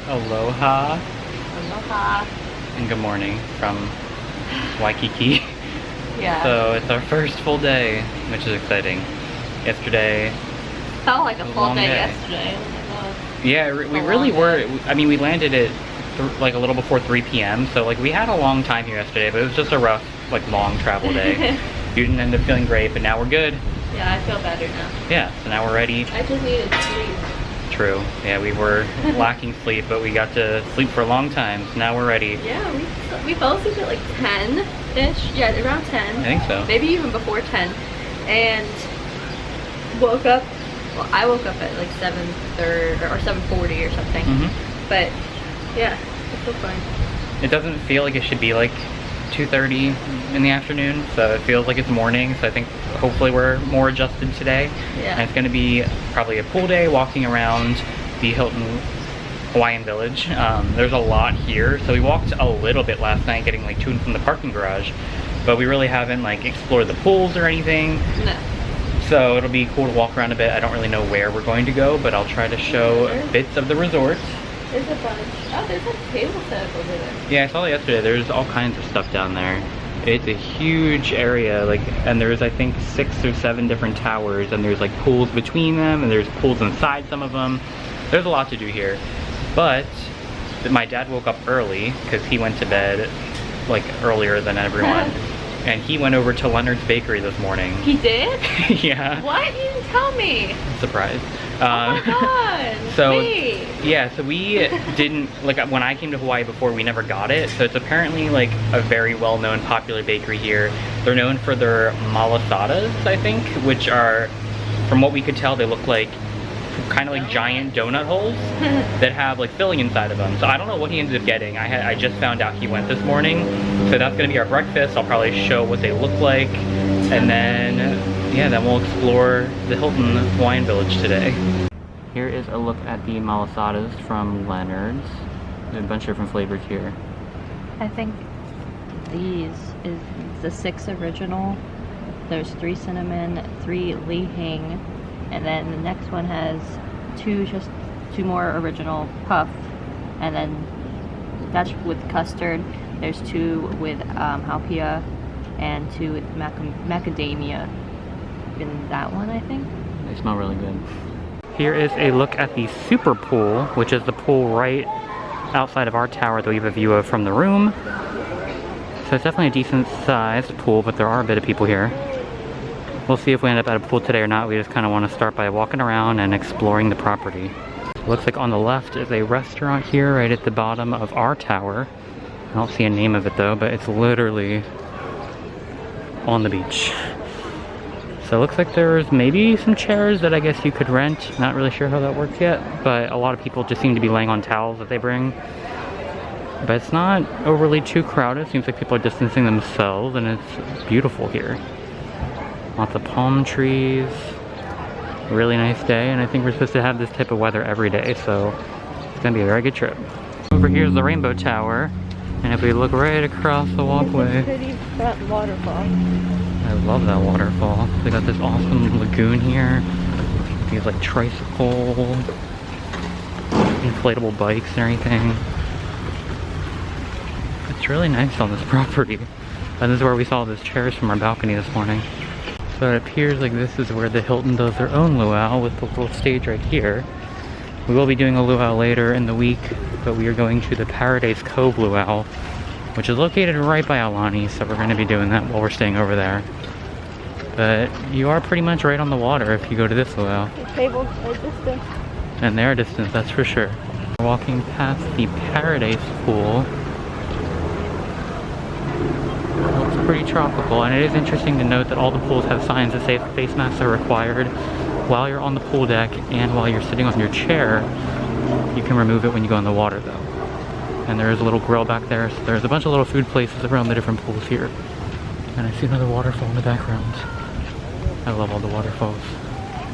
Aloha. Aloha. And good morning from Waikiki. Yeah. So it's our first full day, which is exciting. Yesterday Felt like a full day day. yesterday. Oh my god. Yeah, we really were. I mean, we landed at like a little before 3 p.m. So like we had a long time here yesterday, but it was just a rough, like long travel day. You didn't end up feeling great, but now we're good. Yeah, I feel better now. Yeah, so now we're ready. I just needed sleep. True. Yeah, we were lacking sleep, but we got to sleep for a long time, so now we're ready. Yeah, we fell asleep at like 10-ish. Yeah, around 10. I think so. Maybe even before 10. And woke up. Well, I woke up at like 7:30 or 7:40 or something. But yeah, I feel fine. It doesn't feel like it should be like 2:30 in the afternoon, so it feels like it's morning. So I think hopefully we're more adjusted today. Yeah. And it's going to be probably a pool day, walking around the Hilton Hawaiian Village. There's a lot here, so we walked a little bit last night, getting like to and from the parking garage, but we really haven't like explored the pools or anything. No. So it'll be cool to walk around a bit. I don't really know where we're going to go, but I'll try to show bits of the resort. There's a bunch. Oh, there's a table set up over there. Yeah, I saw that yesterday. There's all kinds of stuff down there. It's a huge area, like, and there's I think 6 or 7 different towers, and there's like pools between them, and there's pools inside some of them. There's a lot to do here. But my dad woke up early because he went to bed like earlier than everyone. And he went over to Leonard's bakery this morning. He did? Yeah. What? You didn't tell me. Surprise. Oh my god. So wait. yeah, so we didn't, like when I came to Hawaii before, we never got it. So it's apparently like a very well-known popular bakery here. They're known for their Malasadas, I think, which are, from what we could tell, they look like kind of like giant donut holes that have like filling inside of them. So I don't know what he ended up getting. I just found out he went this morning. So that's gonna be our breakfast. I'll probably show what they look like. And then, yeah, then we'll explore the Hilton Hawaiian Village today. Here is a look at the Malasadas from Leonard's. There's a bunch of different flavors here. I think these is the 6 original. There's 3 cinnamon, 3 li hing, and then the next one has 2 more original puff, and then that's with custard. There's 2 with halpia and 2 with macadamia in that one, I think. They smell really good. Here is a look at the super pool, which is the pool right outside of our tower that we have a view of from the room. So it's definitely a decent sized pool, but there are a bit of people here. We'll see if we end up at a pool today or not. We just kind of want to start by walking around and exploring the property. Looks like on the left is a restaurant here right at the bottom of our tower. I don't see a name of it though, but it's literally on the beach. So it looks like there's maybe some chairs that I guess you could rent. Not really sure how that works yet, but a lot of people just seem to be laying on towels that they bring. But it's not overly too crowded. Seems like people are distancing themselves, and it's beautiful here. Lots of palm trees. Really nice day, and I think we're supposed to have this type of weather every day, so it's gonna be a very good trip. Over here is the Rainbow Tower, and if we look right across the walkway, Pretty front waterfall. I love that waterfall. They got this awesome lagoon here. These like tricycle, inflatable bikes and everything. It's really nice on this property. And this is where we saw those chairs from our balcony this morning. So it appears like this is where the Hilton does their own luau with the little stage right here. We will be doing a luau later in the week, but we are going to the Paradise Cove luau, which is located right by Aulani, so we're going to be doing that while we're staying over there. But you are pretty much right on the water if you go to this luau. The tables are distant. And they are distant, that's for sure. We're walking past the Paradise Pool. It looks pretty tropical, and it is interesting to note that all the pools have signs that say face masks are required while you're on the pool deck, and while you're sitting on your chair. You can remove it when you go in the water though. And there is a little grill back there, so there's a bunch of little food places around the different pools here. And I see another waterfall in the background. I love all the waterfalls.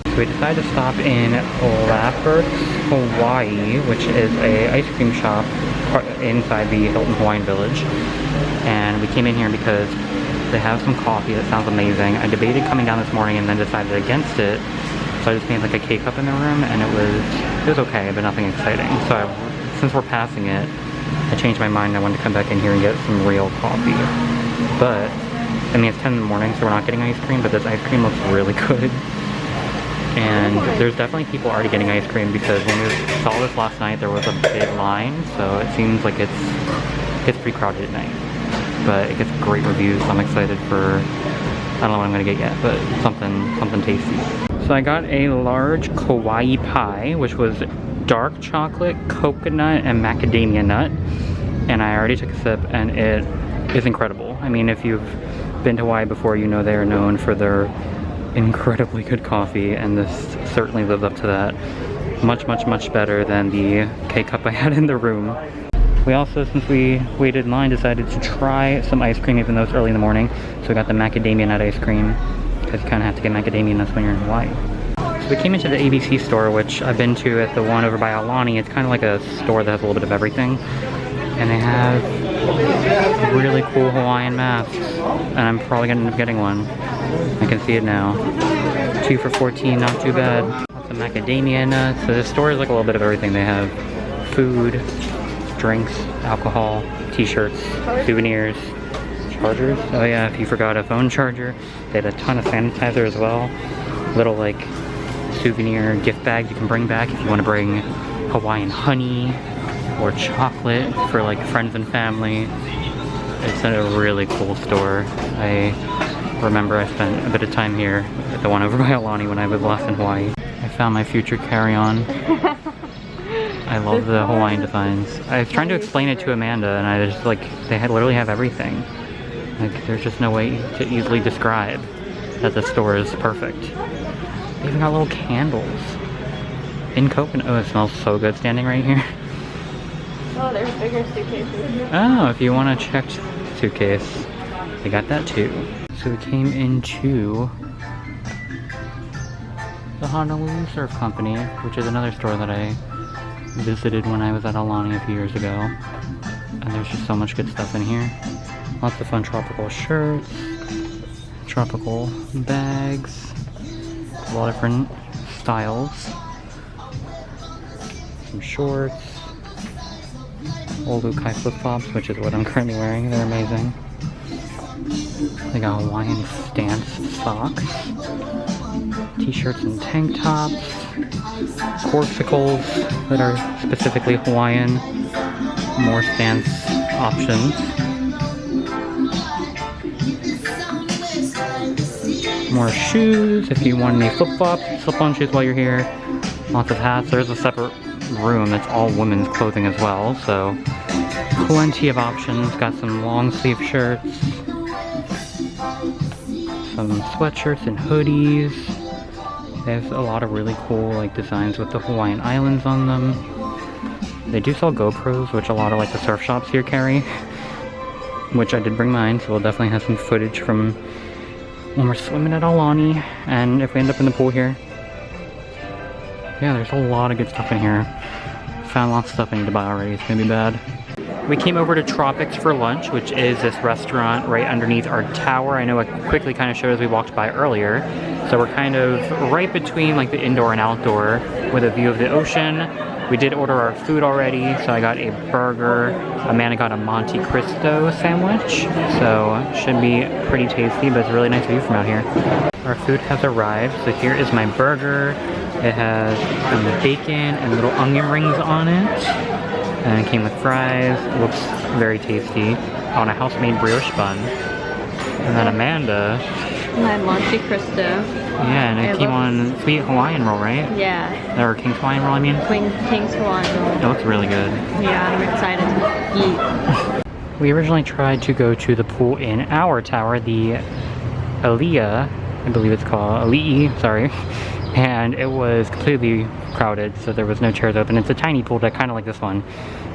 So we decided to stop in Lafferts Hawaii, which is a ice cream shop inside the Hilton Hawaiian Village. And we came in here because they have some coffee that sounds amazing. I debated coming down this morning and then decided against it. So I just made like a K-cup in the room, and it was okay, but nothing exciting. So I since we're passing it, I changed my mind. I wanted to come back in here and get some real coffee. But, I mean, it's 10 in the morning, so we're not getting ice cream, but this ice cream looks really good. And there's definitely people already getting ice cream because when we saw this last night, there was a big line, so it seems like it's pretty crowded at night. But it gets great reviews, so I'm excited for, I don't know what I'm gonna get yet, but something tasty. So I got a large Kauai pie, which was dark chocolate, coconut, and macadamia nut. And I already took a sip, and it is incredible. I mean, if you've been to Hawaii before, you know they are known for their incredibly good coffee, and this certainly lives up to that. Much, much, much better than the K-cup I had in the room. We also, since we waited in line, decided to try some ice cream even though it's early in the morning. So we got the macadamia nut ice cream, because you kind of have to get macadamia nuts when you're in Hawaii. So we came into the ABC store, which I've been to at the one over by Aulani. It's kind of like a store that has a little bit of everything. And they have really cool Hawaiian masks. And I'm probably going to end up getting one. I can see it now. 2 for $14, not too bad. Lots of macadamia nuts. So the store is like a little bit of everything. They have food, drinks, alcohol, t-shirts, souvenirs, chargers. Oh yeah, if you forgot a phone charger. They had a ton of sanitizer as well. Little like souvenir gift bags you can bring back if you want to bring Hawaiian honey or chocolate for like friends and family. It's a really cool store. I remember I spent a bit of time here at the one over by Aulani when I was last in Hawaii. I found my future carry-on. I love the Hawaiian designs. I was trying to explain it to Amanda, and I just like, they literally have everything. Like, there's just no way to easily describe that the store is perfect. They even got little candles in coconut. Oh, it smells so good standing right here. Oh, there's bigger suitcases. Oh, if you want a checked suitcase, they got that too. So we came into the Honolulu Surf Company, which is another store that I visited when I was at Aulani a few years ago. And there's just so much good stuff in here. Lots of fun tropical shirts, tropical bags, a lot of different styles. Some shorts, old Lukai flip-flops, which is what I'm currently wearing. They're amazing. They got Hawaiian stance socks, t-shirts and tank tops, corksicles that are specifically Hawaiian, more stance options, more shoes if you want any flip-flops, slip-on shoes while you're here, lots of hats. There's a separate room that's all women's clothing as well, so plenty of options. Got some long sleeve shirts, some sweatshirts and hoodies. There's a lot of really cool like designs with the Hawaiian Islands on them. They do sell GoPros, which a lot of like the surf shops here carry, which I did bring mine, so we'll definitely have some footage from when we're swimming at Aulani, and if we end up in the pool here. Yeah, there's a lot of good stuff in here. Found lots of stuff I need to buy already. It's gonna be bad. We came over to Tropics for lunch, which is this restaurant right underneath our tower. I know it quickly kind of showed as we walked by earlier. So we're kind of right between like the indoor and outdoor with a view of the ocean. We did order our food already, so I got a burger. Amanda got a Monte Cristo sandwich, so should be pretty tasty, but it's a really nice view from out here. Our food has arrived, so here is my burger. It has some bacon and little onion rings on it. And it came with fries. It looks very tasty on a house-made brioche bun. And then Amanda, My Monte Cristo. yeah, and it came on sweet Hawaiian roll, right? Yeah. Or King's Hawaiian roll, I mean. King's Hawaiian roll. It looks really good. Yeah, I'm excited to eat. We originally tried to go to the pool in our tower, the Aliyah, I believe it's called, Ali'i, sorry. And it was completely crowded, so there was no chairs open. It's a tiny pool, kind of like this one.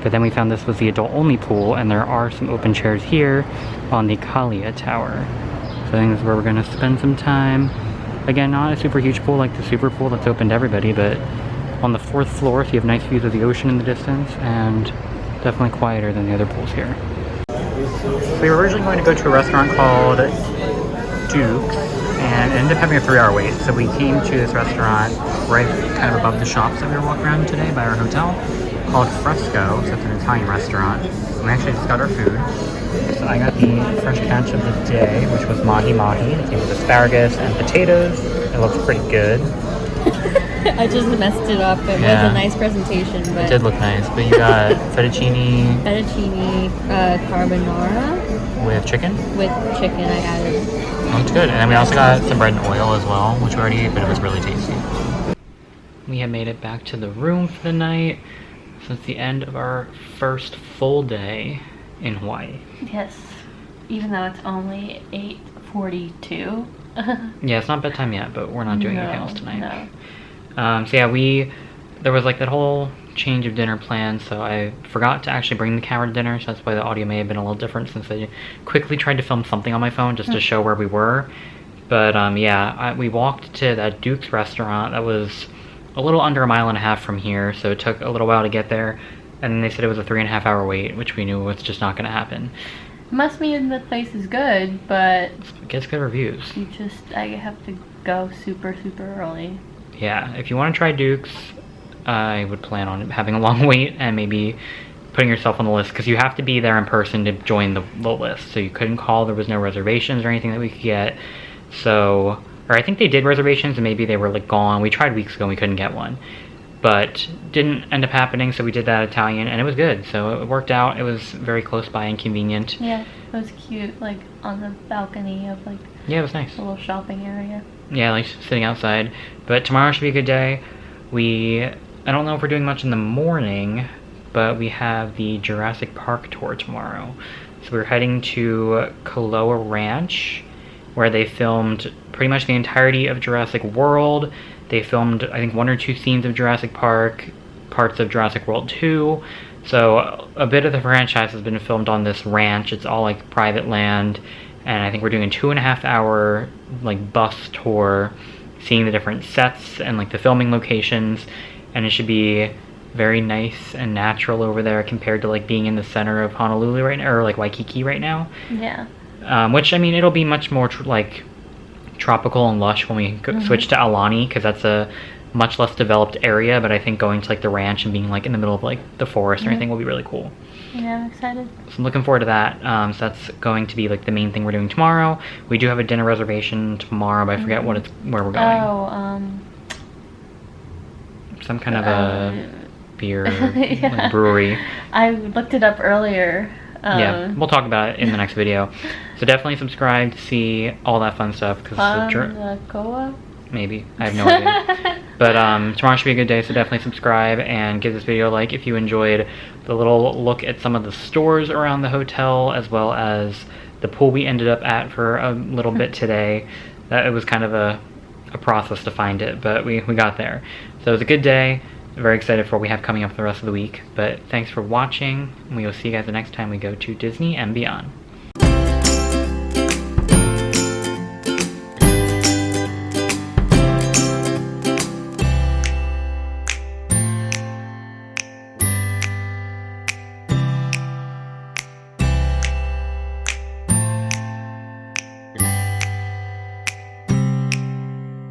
But then we found this was the adult-only pool, and there are some open chairs here on the Kalia Tower. So I think this is where we're going to spend some time. Again, not a super huge pool like the super pool that's open to everybody, but on the 4th floor, so you have nice views of the ocean in the distance, and definitely quieter than the other pools here. We were originally going to go to a restaurant called Duke's, and ended up having a 3-hour wait. So we came to this restaurant right kind of above the shops that we were walking around today by our hotel. called Fresco, so it's an Italian restaurant. We actually just got our food. So I got the fresh catch of the day, which was mahi-mahi. It came with asparagus and potatoes. It looks pretty good. I just messed it up. It was a nice presentation, but it did look nice. But you got fettuccine carbonara with chicken. With chicken, I added. It looked good. And then we also got some bread and oil as well, which we already ate, but it was really tasty. We have made it back to the room for the night. So it's the end of our first full day in Hawaii. Yes, even though it's only 8:42. Yeah, it's not bedtime yet, but we're not doing anything else tonight. No. So yeah, there was like that whole change of dinner plan, so I forgot to actually bring the camera to dinner, so that's why the audio may have been a little different, since I quickly tried to film something on my phone just to show where we were. But yeah, we walked to that Duke's restaurant that was a little under 1.5 miles from here, so it took a little while to get there, and then they said it was a 3.5-hour wait, which we knew was just not going to happen. Must mean the place is good, but it gets good reviews. I have to go super early. Yeah, if you want to try Duke's, I would plan on having a long wait and maybe putting yourself on the list, because you have to be there in person to join the list. So you couldn't call, there was no reservations or anything that we could get. So, or I think they did reservations and maybe they were like gone. We tried weeks ago and we couldn't get one. But didn't end up happening, so we did that Italian and it was good. So it worked out. It was very close by and convenient. Yeah, it was cute, like on the balcony of like it was nice. A little shopping area. Yeah, like sitting outside. But tomorrow should be a good day. I don't know if we're doing much in the morning, but we have the Jurassic Park tour tomorrow. So we're heading to Kaloa Ranch, where they filmed pretty much the entirety of Jurassic World. They filmed, I think, 1 or 2 scenes of Jurassic Park, parts of Jurassic World 2. So a bit of the franchise has been filmed on this ranch. It's all like private land. And I think we're doing a 2.5-hour like bus tour, seeing the different sets and like the filming locations. And it should be very nice and natural over there compared to like being in the center of Honolulu right now, or like Waikiki right now. Yeah. Which, I mean, it'll be much more like tropical and lush when we switch to Alani, because that's a much less developed area. But I think going to like the ranch and being like in the middle of like the forest or anything will be really cool. Yeah, I'm excited. So I'm looking forward to that. So that's going to be like the main thing we're doing tomorrow. We do have a dinner reservation tomorrow, but I forget where we're going. Oh, some kind of a beer like brewery. I looked it up earlier. Yeah, we'll talk about it in the next video. So definitely subscribe to see all that fun stuff. Koa? Maybe. I have no idea. But tomorrow should be a good day, so definitely subscribe and give this video a like if you enjoyed the little look at some of the stores around the hotel, as well as the pool we ended up at for a little bit today. It was kind of a process to find it, but we got there. So it was a good day. Very excited for what we have coming up for the rest of the week. But thanks for watching, and we will see you guys the next time we go to Disney and beyond.